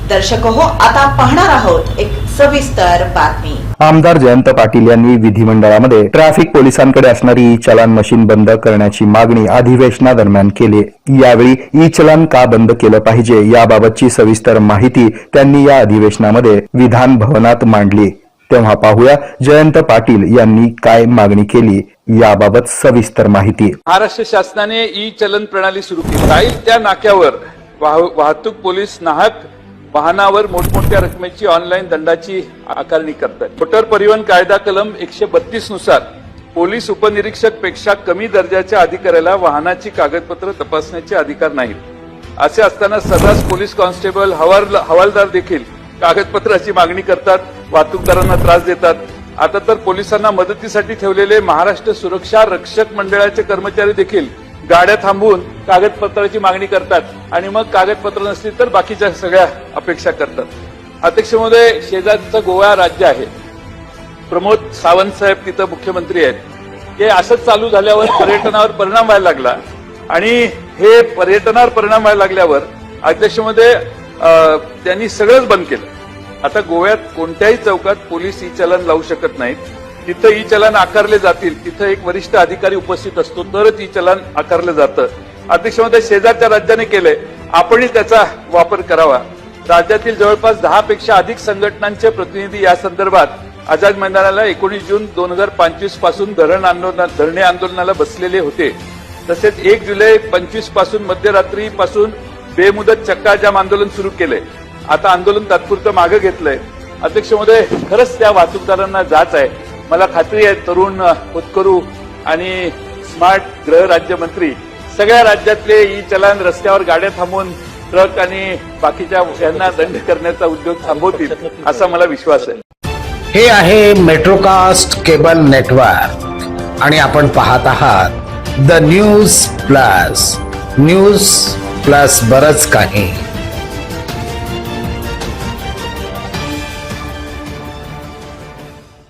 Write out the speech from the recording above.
दर्शक हो, आता पाहणार आहोत एक सविस्तर बातमी। आमदार जयंत पाटील यांनी विधिमंडळामध्ये ट्रॅफिक पोलिसांकडे असणारी ई चलान मशीन बंद करण्याची मागणी अधिवेशनादरम्यान केली। यावेळी ई चलान का बंद केलं पाहिजे याबाबतची सविस्तर माहिती त्यांनी या अधिवेशनामध्ये विधान भवनात मांडली। तेव्हा पाहूया जयंत पाटील यांनी काय मागणी केली याबाबत सविस्तर माहिती। महाराष्ट्र शासनाने ई चलन प्रणाली सुरू केली आहे। त्या नाक्यावर वाहतूक पोलीस नाहक वाहनावर मोठमोठ्या रकमेची ऑनलाईन दंडाची आकारणी करतात। मोटार परिवहन कायदा कलम 132 नुसार पोलीस उपनिरीक्षक पेक्षा कमी दर्जाच्या अधिकाऱ्याला वाहनाची कागदपत्र तपासण्याचे अधिकार नाहीत। असे असताना सर्रास पोलीस कॉन्स्टेबल हवालदार देखील कागदपत्राची मागणी करतात, वाहतूकदारांना त्रास देतात। आता तर पोलिसांना मदतीसाठी ठेवलेले महाराष्ट्र सुरक्षा रक्षक मंडळाचे कर्मचारी देखील गाड्या थांबवून कागदपत्राची मागणी करतात आणि मग कागदपत्र नसली तर बाकीच्या सगळ्या अपेक्षा करतात। अध्यक्ष महोदय, शेजारचं गोवा राज्य आहे, प्रमोद सावंत साहेब तिथं मुख्यमंत्री आहेत। हे असंच चालू झाल्यावर पर्यटनावर परिणाम व्हायला लागला आणि हे पर्यटनावर परिणाम व्हायला लागल्यावर अध्यक्ष महोदय त्यांनी सगळंच बंद केलं। आता गोव्यात कोणत्याही चौकात पोलीस ई चलन लावू शकत नाहीत। तिथं ई चलन आकारले जातील तिथं एक वरिष्ठ अधिकारी उपस्थित असतो तरच ई चलन आकारलं जातं। अध्यक्ष महोदय, शेजारच्या राज्याने केलंय, आपणही त्याचा वापर करावा। राज्यातील जवळपास 10 पेक्षा अधिक संघटनांचे प्रतिनिधी या संदर्भात आझाद मैदानाला 19 जून 2025 पासून धरणे आंदोलनाला बसलेले होते। तसेच 1 जुलै 25 पासून मध्यरात्री पासून बेमुदत चक्का जाम आंदोलन सुरू केलंय। आता आंदोलन तात्पुरतं मागे घेतलंय। अध्यक्ष महोदय, खरंच त्या वाहतूकदारांना जाच आहे। मला खात्री आहे तरुण होतकरू आणि स्मार्ट गृह राज्यमंत्री सगळ्या राज्यातले ई चलन रस्त्यावर गाड्या थांबवून ट्रक आणि बाकीच्या यांना दंड करण्याचा उद्योग थांबवतील असा मला विश्वास आहे। हे आहे मेट्रोकास्ट केबल नेटवर्क आणि आपण पाहत आहात द न्यूज प्लस बरच काही।